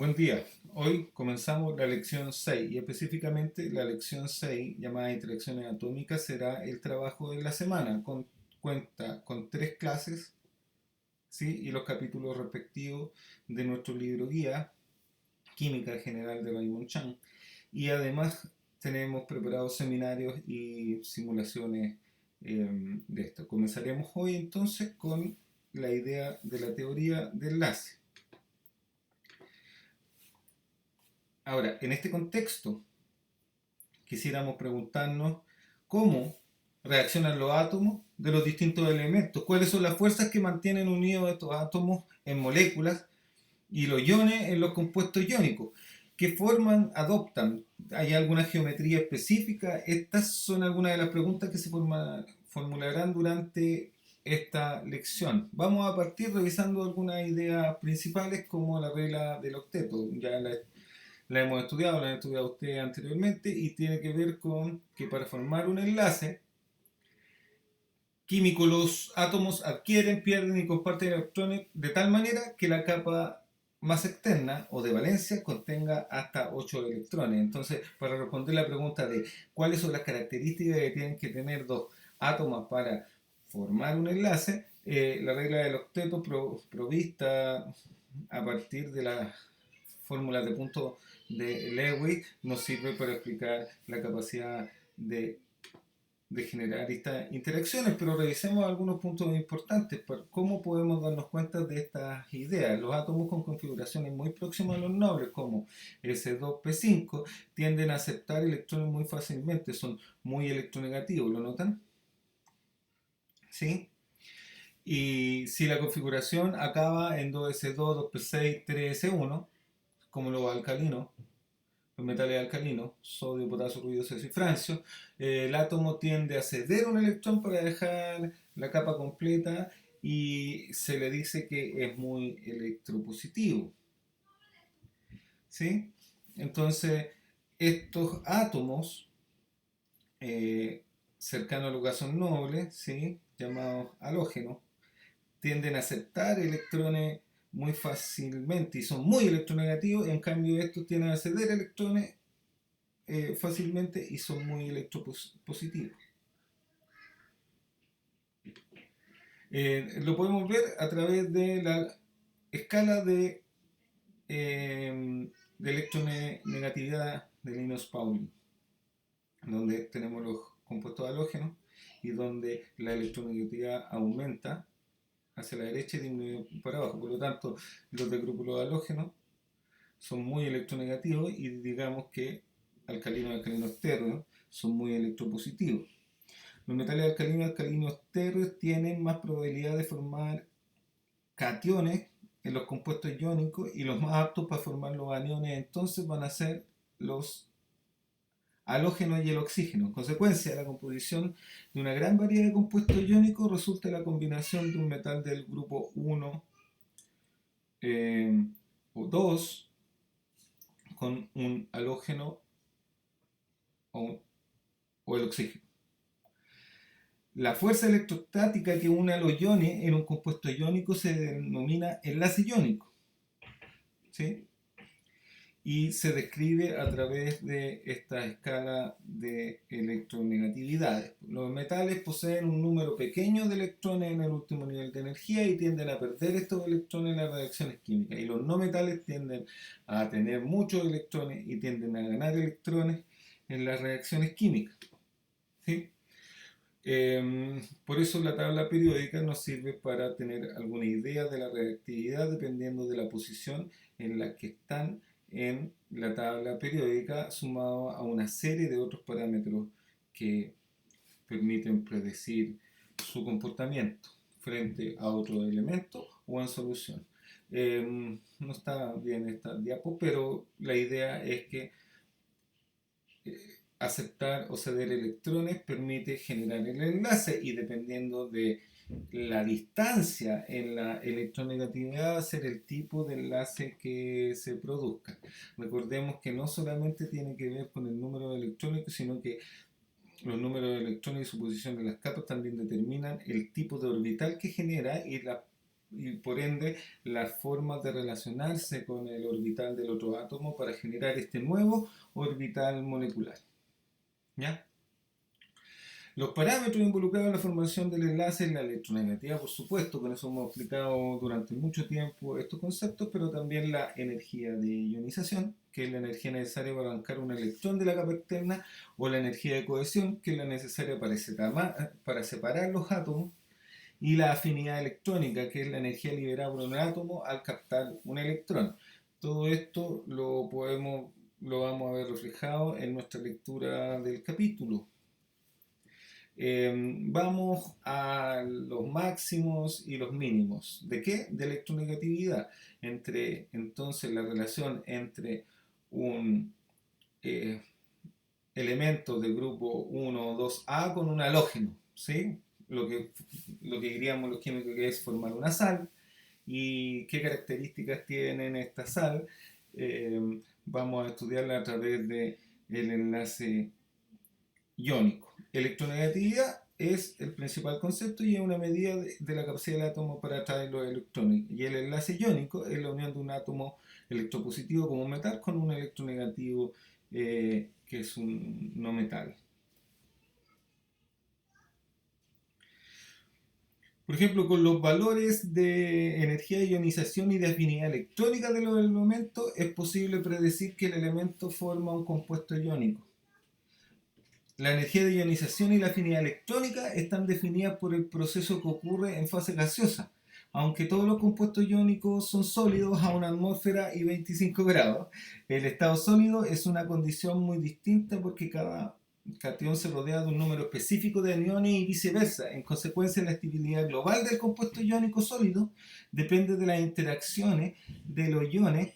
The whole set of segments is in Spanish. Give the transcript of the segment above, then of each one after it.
Buen día. Hoy comenzamos la lección 6 y específicamente la lección 6 llamada Interacciones Atómicas será el trabajo de la semana. Cuenta con tres clases, ¿sí? Y los capítulos respectivos de nuestro libro guía, Química General de Raymond Chan. Y además tenemos preparados seminarios y simulaciones de esto. Comenzaremos hoy entonces con la idea de la teoría de enlace. Ahora, en este contexto, quisiéramos preguntarnos cómo reaccionan los átomos de los distintos elementos, cuáles son las fuerzas que mantienen unidos estos átomos en moléculas y los iones en los compuestos iónicos, qué formas adoptan, hay alguna geometría específica. Estas son algunas de las preguntas que se formularán durante esta lección. Vamos a partir revisando algunas ideas principales como la regla del octeto. Ya la hemos estudiado, la han estudiado ustedes anteriormente y tiene que ver con que para formar un enlace químico los átomos adquieren, pierden y comparten electrones de tal manera que la capa más externa o de valencia contenga hasta 8 electrones. Entonces, para responder la pregunta de cuáles son las características que tienen que tener dos átomos para formar un enlace, la regla del octeto provista a partir de las fórmulas de punto de Lewis nos sirve para explicar la capacidad de generar estas interacciones, pero revisemos algunos puntos importantes para cómo podemos darnos cuenta de estas ideas. Los átomos con configuraciones muy próximas a los nobles, como S2P5, tienden a aceptar electrones muy fácilmente, son muy electronegativos, ¿lo notan? ¿Sí? Y si la configuración acaba en 2S2, 2P6, 3S1, como los alcalinos, los metales alcalinos, sodio, potasio, ruido, cesio y francio, el átomo tiende a ceder un electrón para dejar la capa completa y se le dice que es muy electropositivo. ¿Sí? Entonces, estos átomos cercanos a los gases nobles, ¿sí? Llamados halógenos, tienden a aceptar electrones muy fácilmente y son muy electronegativos, en cambio estos tienden a ceder electrones fácilmente y son muy electropositivos. Lo podemos ver a través de la escala de electronegatividad de Linus-Pauling, donde tenemos los compuestos halógenos y donde la electronegatividad aumenta hacia la derecha y disminuye para abajo. Por lo tanto, los de grupo los halógenos son muy electronegativos y digamos que alcalinos y alcalinos térreos son muy electropositivos. Los metales alcalinos y alcalinos térreos tienen más probabilidad de formar cationes en los compuestos iónicos y los más aptos para formar los aniones entonces van a ser los halógenos y el oxígeno. En consecuencia, la composición de una gran variedad de compuestos iónicos resulta en la combinación de un metal del grupo 1 o 2 con un halógeno o, o el oxígeno. La fuerza electrostática que une a los iones en un compuesto iónico se denomina enlace iónico, ¿sí? Y se describe a través de esta escala de electronegatividades. Los metales poseen un número pequeño de electrones en el último nivel de energía y tienden a perder estos electrones en las reacciones químicas. Y los no metales tienden a tener muchos electrones y tienden a ganar electrones en las reacciones químicas, ¿sí? Por eso la tabla periódica nos sirve para tener alguna idea de la reactividad dependiendo de la posición en la que están en la tabla periódica, sumado a una serie de otros parámetros que permiten predecir su comportamiento frente a otro elemento o en solución. No está bien esta diapo, pero la idea es que aceptar o ceder electrones permite generar el enlace y dependiendo de la distancia en la electronegatividad va a ser el tipo de enlace que se produzca. Recordemos que no solamente tiene que ver con el número de electrones, sino que los números de electrones y su posición en las capas también determinan el tipo de orbital que genera y la y por ende las formas de relacionarse con el orbital del otro átomo para generar este nuevo orbital molecular. ¿Ya? Los parámetros involucrados en la formación del enlace es la electronegatividad, por supuesto, con eso hemos explicado durante mucho tiempo estos conceptos, pero también la energía de ionización, que es la energía necesaria para arrancar un electrón de la capa externa, o la energía de cohesión, que es la necesaria para separar los átomos, y la afinidad electrónica, que es la energía liberada por un átomo al captar un electrón. Todo esto lo vamos a ver reflejado en nuestra lectura del capítulo. Vamos a los máximos y los mínimos. ¿De qué? De electronegatividad. Entonces la relación entre un eh, elemento del grupo 1 o 2A con un halógeno, ¿sí? Lo que diríamos los químicos que es formar una sal y qué características tienen esta sal. Vamos a estudiarla a través del enlace iónico. Electronegatividad es el principal concepto y es una medida de la capacidad del átomo para atraer los electrones. Y el enlace iónico es la unión de un átomo electropositivo como un metal con un electronegativo que es un no metal. Por ejemplo, con los valores de energía de ionización y de afinidad electrónica de los elementos, es posible predecir que el elemento forma un compuesto iónico. La energía de ionización y la afinidad electrónica están definidas por el proceso que ocurre en fase gaseosa, aunque todos los compuestos iónicos son sólidos a una atmósfera y 25 grados. El estado sólido es una condición muy distinta porque cada catión se rodea de un número específico de aniones y viceversa. En consecuencia, la estabilidad global del compuesto iónico sólido depende de las interacciones de los iones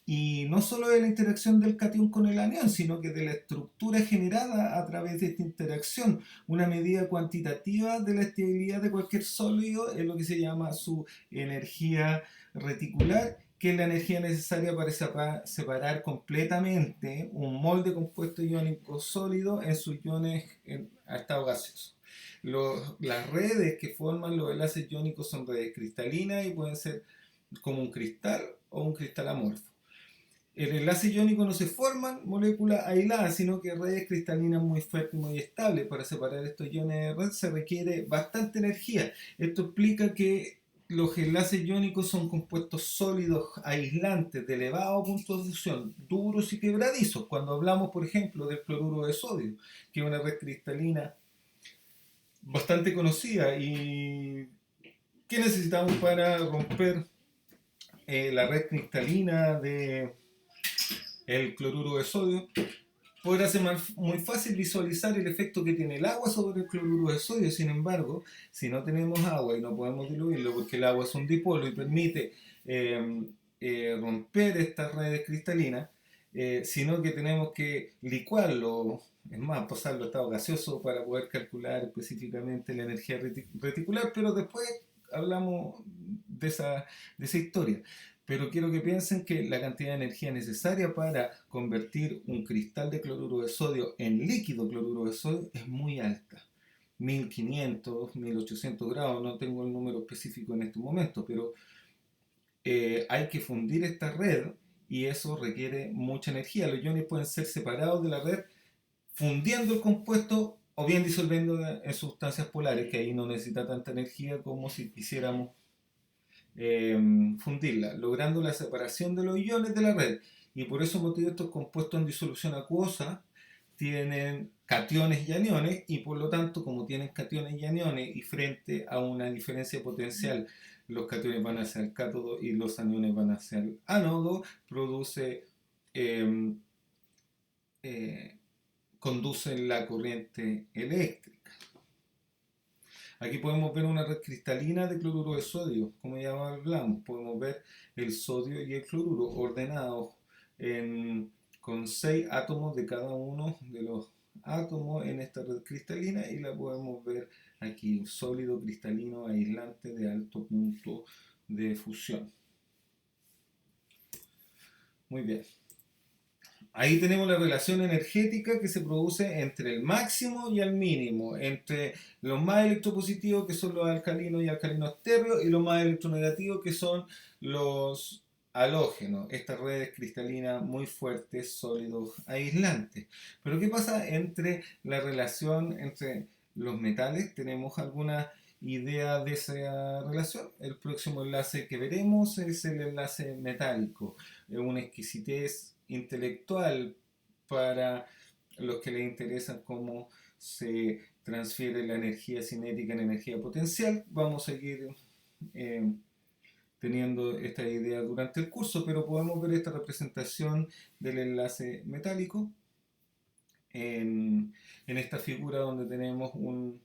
y no solo de la interacción del catión con el anión, sino que de la estructura generada a través de esta interacción. Una medida cuantitativa de la estabilidad de cualquier sólido es lo que se llama su energía reticular, que es la energía necesaria para separar completamente un molde compuesto iónico sólido en sus iones a estado gaseoso. Las redes que forman los enlaces iónicos son redes cristalinas y pueden ser como un cristal o un cristal amorfo. El enlace iónico no se forman moléculas aisladas, sino que redes cristalinas muy fuertes y muy estables. Para separar estos iones de red se requiere bastante energía. Esto explica que los enlaces iónicos son compuestos sólidos aislantes de elevado punto de fusión, duros y quebradizos. Cuando hablamos, por ejemplo, del cloruro de sodio, que es una red cristalina bastante conocida, y ¿qué necesitamos para romper la red cristalina de el cloruro de sodio? Podrá ser muy fácil visualizar el efecto que tiene el agua sobre el cloruro de sodio. Sin embargo, si no tenemos agua y no podemos diluirlo porque el agua es un dipolo y permite romper estas redes cristalinas, sino que tenemos que licuarlo, es más, pasarlo a estado gaseoso para poder calcular específicamente la energía reticular, pero después hablamos de esa historia. Pero quiero que piensen que la cantidad de energía necesaria para convertir un cristal de cloruro de sodio en líquido cloruro de sodio es muy alta. 1500, 1800 grados, no tengo el número específico en este momento, pero hay que fundir esta red y eso requiere mucha energía. Los iones pueden ser separados de la red fundiendo el compuesto o bien disolviendo en sustancias polares, que ahí no necesita tanta energía como si quisiéramos fundirla, logrando la separación de los iones de la red. Y por ese motivo estos compuestos en disolución acuosa tienen cationes y aniones, y por lo tanto, como tienen cationes y aniones y frente a una diferencia potencial los cationes van hacia el cátodo y los aniones van hacia el ánodo, eh, eh, conducen la corriente eléctrica. Aquí podemos ver una red cristalina de cloruro de sodio, como ya hablamos. Podemos ver el sodio y el cloruro ordenados con 6 átomos de cada uno de los átomos en esta red cristalina, y la podemos ver aquí, sólido cristalino aislante de alto punto de fusión. Muy bien. Ahí tenemos la relación energética que se produce entre el máximo y el mínimo, entre los más electropositivos que son los alcalinos y alcalinos térreos y los más electronegativos que son los halógenos, estas redes cristalinas muy fuertes, sólidos, aislantes. Pero ¿qué pasa entre la relación entre los metales? ¿Tenemos alguna idea de esa relación? El próximo enlace que veremos es el enlace metálico, una exquisitez intelectual para los que les interesa cómo se transfiere la energía cinética en energía potencial. Vamos a seguir eh, teniendo esta idea durante el curso, pero podemos ver esta representación del enlace metálico en esta figura donde tenemos un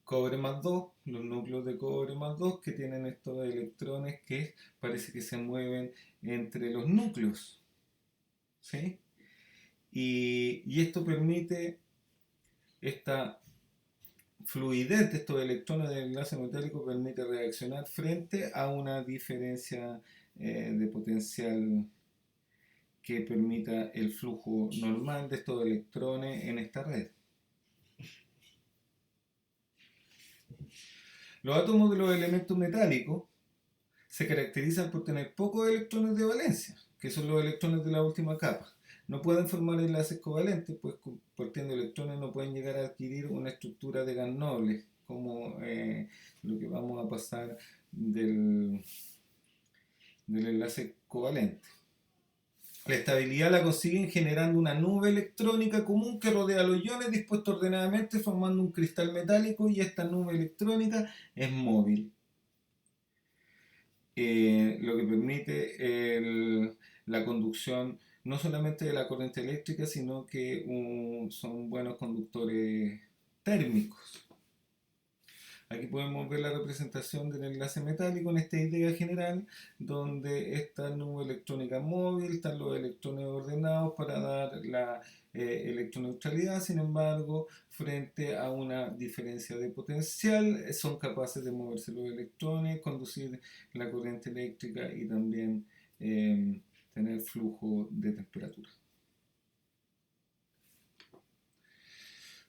cobre más 2, los núcleos de cobre más 2 que tienen estos electrones que parece que se mueven entre los núcleos, ¿sí? Y esto permite esta fluidez de estos electrones del enlace metálico, permite reaccionar frente a una diferencia de potencial que permita el flujo normal de estos electrones en esta red. Los átomos de los elementos metálicos se caracterizan por tener pocos electrones de valencia, que son los electrones de la última capa. No pueden formar enlaces covalentes, pues compartiendo electrones no pueden llegar a adquirir una estructura de gas noble, como lo que vamos a pasar del enlace covalente. La estabilidad la consiguen generando una nube electrónica común que rodea los iones dispuestos ordenadamente formando un cristal metálico, y esta nube electrónica es móvil. Lo que permite la conducción no solamente de la corriente eléctrica, sino que son buenos conductores térmicos. Aquí podemos ver la representación del enlace metálico en esta idea general, donde esta nube electrónica móvil, están los electrones ordenados para dar la electroneutralidad. Sin embargo, frente a una diferencia de potencial, son capaces de moverse los electrones, conducir la corriente eléctrica y también tener flujo de temperatura.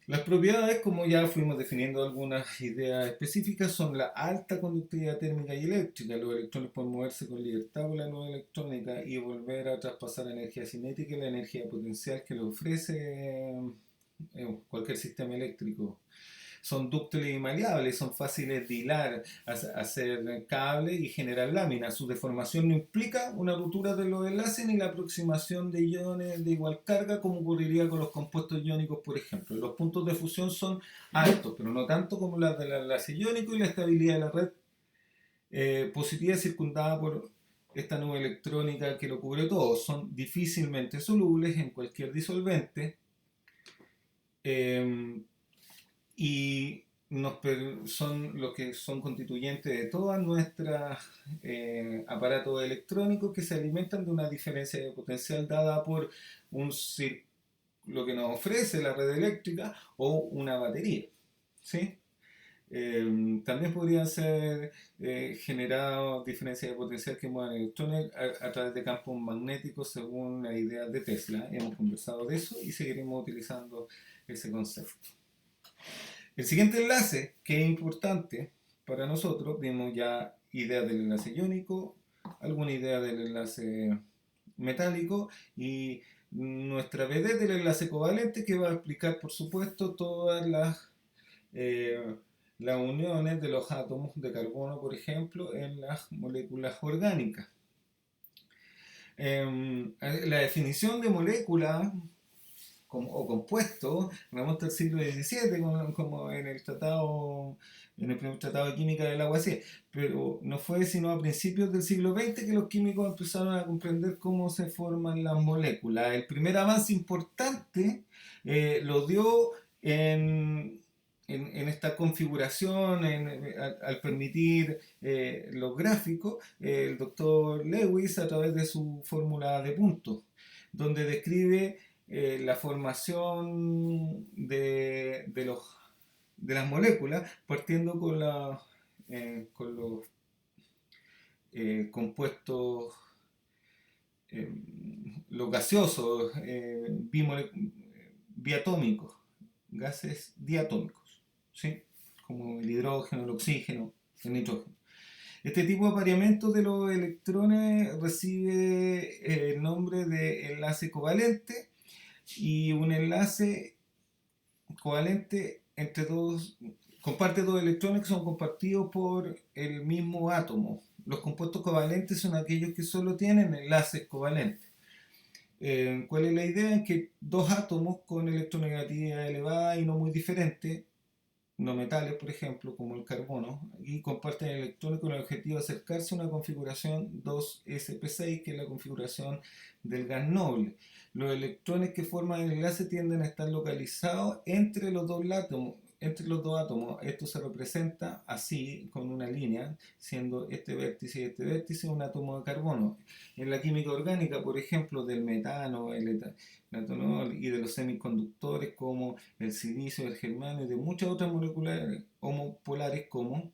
Las propiedades, como ya fuimos definiendo algunas ideas específicas, son la alta conductividad térmica y eléctrica. Los electrones pueden moverse con libertad por la nube electrónica y volver a traspasar la energía cinética y la energía potencial que le ofrece cualquier sistema eléctrico. Son dúctiles y maleables, son fáciles de hilar, hacer cables y generar láminas. Su deformación no implica una ruptura de los enlaces ni la aproximación de iones de igual carga como ocurriría con los compuestos iónicos, por ejemplo. Los puntos de fusión son altos, pero no tanto como las del enlace iónico, y la estabilidad de la red positiva circundada por esta nube electrónica que lo cubre todo. Son difícilmente solubles en cualquier disolvente. Y son los que son constituyentes de todos nuestros aparatos electrónicos, que se alimentan de una diferencia de potencial dada por lo que nos ofrece la red eléctrica o una batería, ¿sí? También podrían ser generados diferencias de potencial que muevan electrones a través de campos magnéticos según la idea de Tesla. Hemos conversado de eso y seguiremos utilizando ese concepto. El siguiente enlace, que es importante para nosotros, vimos ya ideas del enlace iónico, alguna idea del enlace metálico y nuestra vedette del enlace covalente, que va a explicar, por supuesto, todas las uniones de los átomos de carbono, por ejemplo, en las moléculas orgánicas. La definición de molécula o compuesto remonta al siglo XVII, como en el primer tratado de química del Lavoisier, pero no fue sino a principios del siglo XX que los químicos empezaron a comprender cómo se forman las moléculas. El primer avance importante lo dio en esta configuración, al permitir los gráficos, el doctor Lewis a través de su fórmula de puntos, donde describe la formación de las moléculas partiendo con los compuestos, los gaseosos, biatómicos, gases diatómicos, ¿sí? Como el hidrógeno, el oxígeno, el nitrógeno. Este tipo de apareamiento de los electrones recibe el nombre de enlace covalente, y un enlace covalente entre dos comparte dos electrones que son compartidos por el mismo átomo. Los compuestos covalentes son aquellos que solo tienen enlaces covalentes. ¿Cuál es la idea? En que dos átomos con electronegatividad elevada y no muy diferente, no metales por ejemplo, como el carbono, y comparten electrones con el objetivo de acercarse a una configuración 2sp6, que es la configuración del gas noble. Los electrones que forman el enlace tienden a estar localizados entre los dos átomos. Esto se representa así con una línea, siendo este vértice y este vértice un átomo de carbono. En la química orgánica, por ejemplo, del metano, el etanol y de los semiconductores como el silicio, el germanio y de muchas otras moléculas homopolares como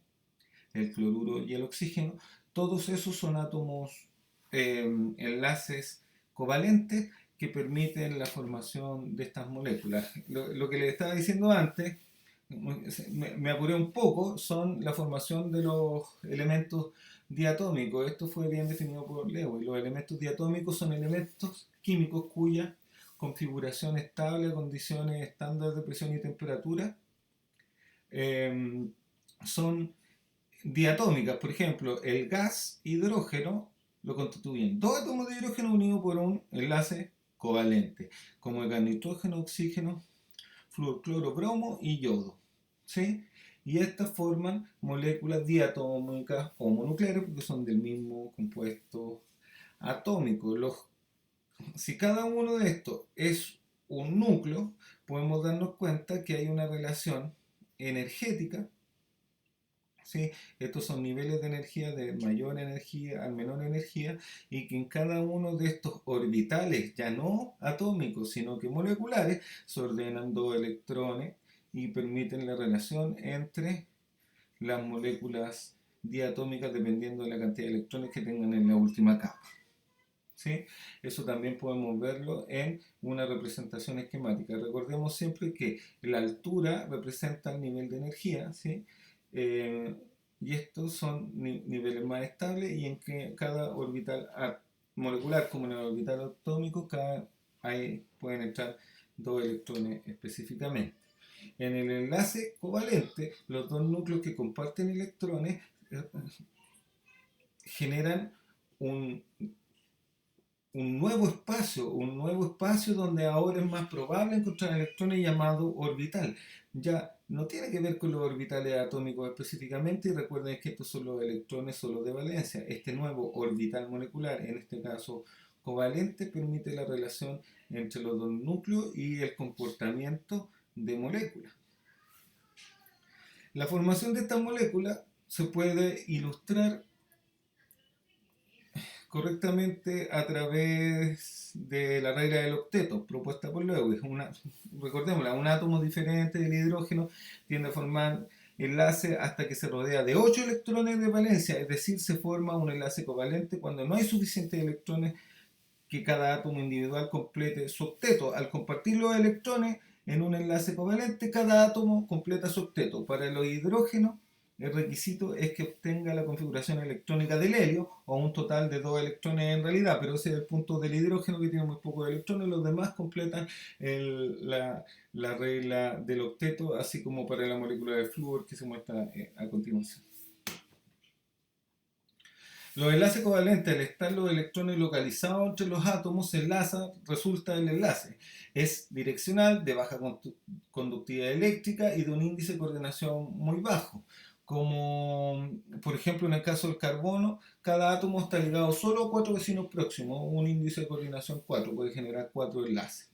el cloruro y el oxígeno, todos esos son átomos, enlaces covalentes que permiten la formación de estas moléculas. Lo que les estaba diciendo antes, me apuré un poco, son la formación de los elementos diatómicos. Esto fue bien definido por Lewis. Los elementos diatómicos son elementos químicos cuya configuración estable a condiciones estándar de presión y temperatura eh, son diatómicas. Por ejemplo, el gas hidrógeno lo constituyen dos átomos de hidrógeno unidos por un enlace covalente, como el gas nitrógeno, oxígeno, flúor, cloro, bromo y yodo, ¿sí? Y estas forman moléculas diatómicas homonucleares porque son del mismo compuesto atómico. Si cada uno de estos es un núcleo, podemos darnos cuenta que hay una relación energética, ¿sí? Estos son niveles de energía de mayor energía a menor energía, y que en cada uno de estos orbitales, ya no atómicos, sino que moleculares, se ordenan dos electrones y permiten la relación entre las moléculas diatómicas dependiendo de la cantidad de electrones que tengan en la última capa. ¿Sí? Eso también podemos verlo en una representación esquemática. Recordemos siempre que la altura representa el nivel de energía, ¿sí? Eh, y estos son niveles más estables, y en que cada orbital molecular, como en el orbital atómico, ahí pueden entrar dos electrones específicamente. En el enlace covalente, los dos núcleos que comparten electrones generan un un nuevo espacio donde ahora es más probable encontrar electrones, llamado orbital. Ya no tiene que ver con los orbitales atómicos específicamente, y recuerden que estos son los electrones solo de valencia. Este nuevo orbital molecular, en este caso covalente, permite la relación entre los dos núcleos y el comportamiento de moléculas. La formación de estas moléculas se puede ilustrar correctamente a través de la regla del octeto propuesta por Lewis. Recordémosla, un átomo diferente del hidrógeno tiende a formar enlace hasta que se rodea de 8 electrones de valencia, es decir, se forma un enlace covalente cuando no hay suficientes electrones que cada átomo individual complete su octeto. Al compartir los electrones en un enlace covalente, cada átomo completa su octeto. Para los hidrógenos, el requisito es que obtenga la configuración electrónica del helio, o un total de 2 electrones en realidad, pero ese es el punto del hidrógeno, que tiene muy pocos electrones. Los demás completan la regla del octeto, así como para la molécula de flúor que se muestra a continuación. Los enlaces covalentes, al estar los electrones localizados entre los átomos, se enlaza, resulta el enlace. Es direccional, de baja conductividad eléctrica y de un índice de coordinación muy bajo. Como por ejemplo en el caso del carbono, cada átomo está ligado solo a 4 vecinos próximos, un índice de coordinación 4, puede generar 4 enlaces.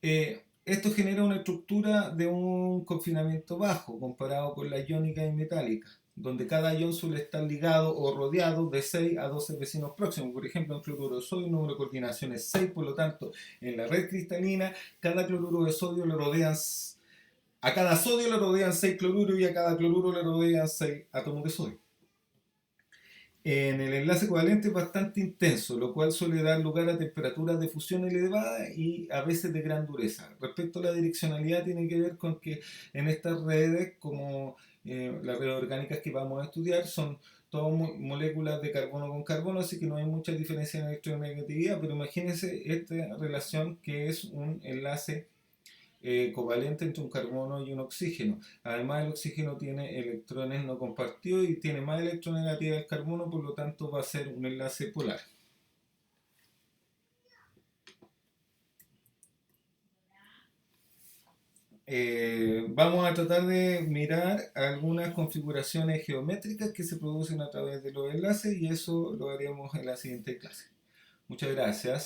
Esto genera una estructura de un confinamiento bajo comparado con la iónica y metálica, donde cada ion suele estar ligado o rodeado de 6 a 12 vecinos próximos. Por ejemplo, en cloruro de sodio el número de coordinación es 6, por lo tanto, en la red cristalina, cada cloruro de sodio le rodean, a cada sodio le rodean 6 cloruros, y a cada cloruro le rodean 6 átomos de sodio. En el enlace covalente es bastante intenso, lo cual suele dar lugar a temperaturas de fusión elevadas y a veces de gran dureza. Respecto a la direccionalidad, tiene que ver con que en estas redes, como las redes orgánicas que vamos a estudiar, son todas moléculas de carbono con carbono, así que no hay mucha diferencia en electronegatividad, pero imagínense esta relación que es un enlace covalente entre un carbono y un oxígeno. Además, el oxígeno tiene electrones no compartidos y tiene más electronegatividad del carbono, por lo tanto va a ser un enlace polar. Vamos a tratar de mirar algunas configuraciones geométricas que se producen a través de los enlaces y eso lo haremos en la siguiente clase. Muchas gracias.